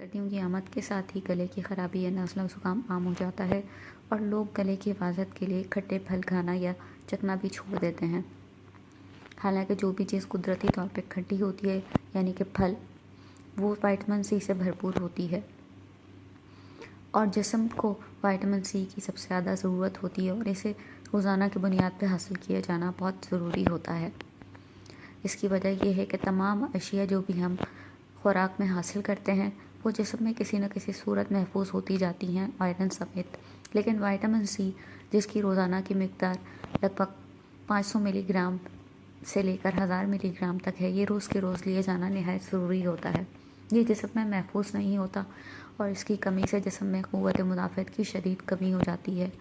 सर्दियों की आमद के साथ ही गले की खराबी या नज़ला ज़ुकाम आम हो जाता है और लोग गले की हिफाजत के लिए खट्टे फल खाना या चखना भी छोड़ देते हैं। हालांकि जो भी चीज़ कुदरती तौर पे खट्टी होती है यानी कि फल, वो विटामिन सी से भरपूर होती है और जिस्म को विटामिन सी की सबसे ज़्यादा ज़रूरत होती है और इसे रोज़ाना की बुनियाद पर हासिल किया जाना बहुत ज़रूरी होता है। इसकी वजह यह है कि तमाम अशिया जो भी हम खुराक में हासिल करते हैं वो जिस्म में किसी न किसी सूरत महफूज होती जाती हैं, आयरन समेत। लेकिन विटामिन सी, जिसकी रोज़ाना की मिकदार लगभग 500 मिलीग्राम से लेकर 1000 मिलीग्राम तक है, ये रोज़ के रोज़ लिए जाना नहायत ज़रूरी होता है। ये जिस्म में महफूज नहीं होता और इसकी कमी से जिस्म में क़ुव्वत मुदाफ़अत की शदीद कमी हो जाती है।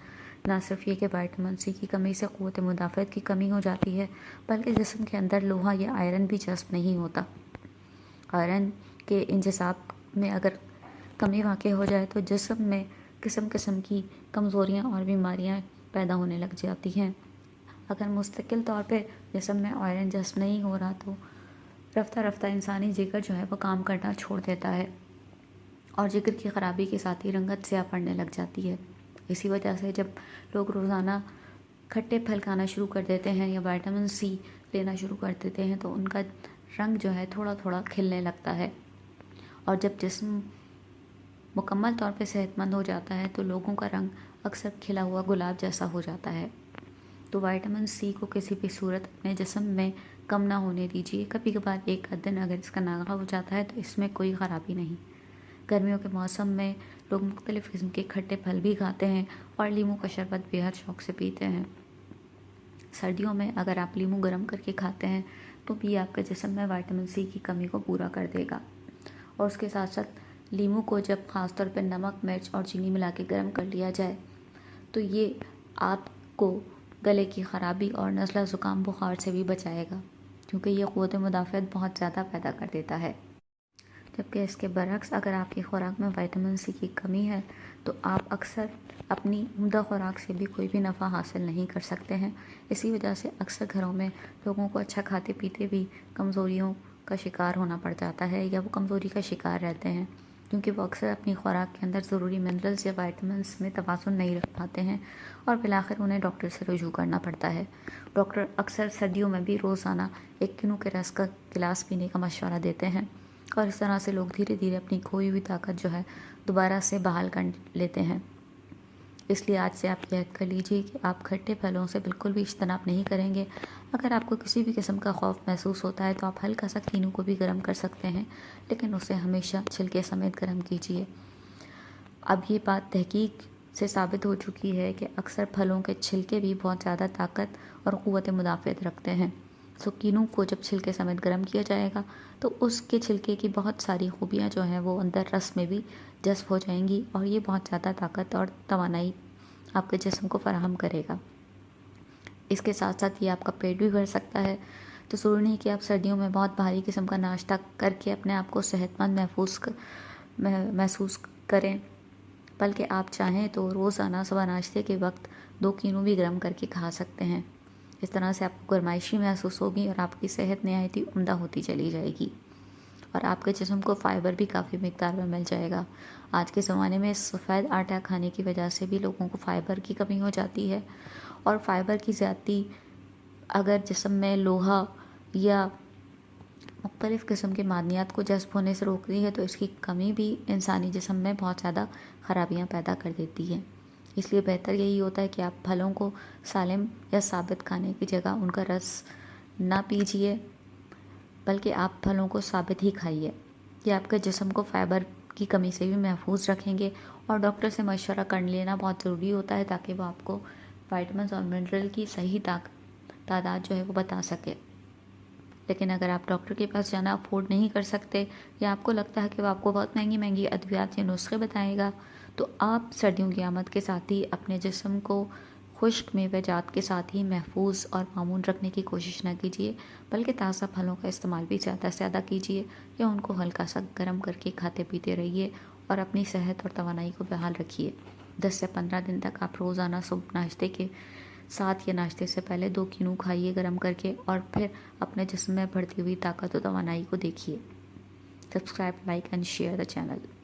ना सिर्फ ये कि विटामिन सी की कमी से क़ुव्वत मुदाफ़अत की कमी हो जाती है, बल्कि जिस्म के अंदर लोहा या आयरन भी जज़्ब नहीं होता। आयरन के इंजज़ाब में अगर कमी वाक़ हो जाए तो जिस्म में किस्म किस्म की कमज़ोरियाँ और बीमारियाँ पैदा होने लग जाती हैं। अगर मुस्तकिल तौर पे जिस्म में आयरन जज़्ब नहीं हो रहा तो रफ्ता रफ्ता इंसानी जिगर जो है वो काम करना छोड़ देता है और जिगर की ख़राबी के साथ ही रंगत स्याह पड़ने लग जाती है। इसी वजह से जब लोग रोज़ाना खट्टे फल खाना शुरू कर देते हैं या विटामिन सी लेना शुरू कर देते हैं तो उनका रंग जो है थोड़ा थोड़ा खिलने लगता है और जब जिस्म मुकम्मल तौर पे सेहतमंद हो जाता है तो लोगों का रंग अक्सर खिला हुआ गुलाब जैसा हो जाता है। तो विटामिन सी को किसी भी सूरत अपने जिस्म में कम ना होने दीजिए। कभी कभार एक आध दिन अगर इसका नागा हो जाता है तो इसमें कोई ख़राबी नहीं। गर्मियों के मौसम में लोग मुख्तलिफ़ किस्म के खट्टे फल भी खाते हैं और लीमू का शरबत बेहद शौक़ से पीते हैं। सर्दियों में अगर आप लीमू गर्म करके खाते हैं तो भी आपके जिस्म में विटामिन सी की कमी को पूरा कर देगा। और उसके साथ साथ लीमू को जब ख़ास तौर पर नमक, मिर्च और चीनी मिला के गर्म कर लिया जाए तो ये आपको गले की ख़राबी और नज़ला ज़ुकाम बुखार से भी बचाएगा, क्योंकि ये क़ुव्वत मुदाफ़अत बहुत ज़्यादा पैदा कर देता है। जबकि इसके बरक्स अगर आपकी खुराक में विटामिन सी की कमी है तो आप अक्सर अपनी उम्दा खुराक से भी कोई भी नफ़ा हासिल नहीं कर सकते हैं। इसी वजह से अक्सर घरों में लोगों को अच्छा खाते पीते भी कमज़ोरियों का शिकार होना पड़ जाता है या वो कमज़ोरी का शिकार रहते हैं, क्योंकि वो अक्सर अपनी खुराक के अंदर ज़रूरी मिनरल्स या विटामिन्स में तवाज़ुन नहीं रख पाते हैं और बिलाखिर उन्हें डॉक्टर से रुजू करना पड़ता है। डॉक्टर अक्सर सर्दियों में भी रोज़ाना 1 किलो के रस का गिलास पीने का मशवरा देते हैं और इस तरह से लोग धीरे धीरे अपनी खोई हुई ताकत जो है दोबारा से बहाल कर लेते हैं। इसलिए आज से आप याद कर लीजिए कि आप खट्टे फलों से बिल्कुल भी इज्तनाब नहीं करेंगे। अगर आपको किसी भी किस्म का खौफ महसूस होता है तो आप हल्का सा कीनू को भी गर्म कर सकते हैं, लेकिन उसे हमेशा छिलके समेत गर्म कीजिए। अब ये बात तहकीक से साबित हो चुकी है कि अक्सर फलों के छिलके भी बहुत ज़्यादा ताकत और क़ुव्वत मुदाफ़अत रखते हैं। तो कीनू को जब छिलके समेत गर्म किया जाएगा तो उसके छिलके की बहुत सारी खूबियाँ जो हैं वो अंदर रस में भी जज़्ब हो जाएंगी और ये बहुत ज़्यादा ताकत और तवानाई आपके जिस्म को फ़राहम करेगा। इसके साथ साथ ये आपका पेट भी भर सकता है। तो ज़रूरी नहीं कि आप सर्दियों में बहुत भारी किस्म का नाश्ता करके अपने आप को सेहतमंद महसूस करें, बल्कि आप चाहें तो रोज़ाना सुबह नाश्ते के वक्त 2 कीनू भी गर्म करके खा सकते हैं। इस तरह से आपको गर्माइशी महसूस होगी और आपकी सेहत नहायत ही उम्दा होती चली जाएगी और आपके जिस्म को फ़ाइबर भी काफ़ी मिकदार में मिल जाएगा। आज के ज़माने में सफ़ेद आटा खाने की वजह से भी लोगों को फ़ाइबर की कमी हो जाती है और फ़ाइबर की ज़्यादती अगर जिस्म में लोहा या मुख्तलिफ़ किस्म के मादनियात को जज़्ब होने से रोकती है तो इसकी कमी भी इंसानी जिस्म में बहुत ज़्यादा ख़राबियाँ पैदा कर देती है। इसलिए बेहतर यही होता है कि आप फलों को सालिम या साबित खाने की जगह उनका रस ना पीजिए, बल्कि आप फलों को साबित ही खाइए। ये आपके जिस्म को फ़ाइबर की कमी से भी महफूज रखेंगे और डॉक्टर से मशवरा कर लेना बहुत ज़रूरी होता है ताकि वो आपको विटामिन और मिनरल की सही तादाद जो है वो बता सके। लेकिन अगर आप डॉक्टर के पास जाना अफोर्ड नहीं कर सकते या आपको लगता है कि वो आपको बहुत महंगी महंगी अद्वियात या नुस्खे बताएगा तो आप सर्दियों की आमद के साथ ही अपने जिस्म को खुश्क मेवेजात के साथ ही महफूज और मामून रखने की कोशिश न कीजिए, बल्कि ताज़ा फलों का इस्तेमाल भी ज़्यादा से ज़्यादा कीजिए या उनको हल्का सा गर्म करके खाते पीते रहिए और अपनी सेहत और तवानाई को बहाल रखिए। 10 से 15 दिन तक आप रोज़ाना सुबह नाश्ते के साथ या नाश्ते से पहले 2 कीनू खाइए गर्म करके और फिर अपने जिस्म में बढ़ती हुई ताकत और तवानाई को देखिए। Subscribe, like and share the channel.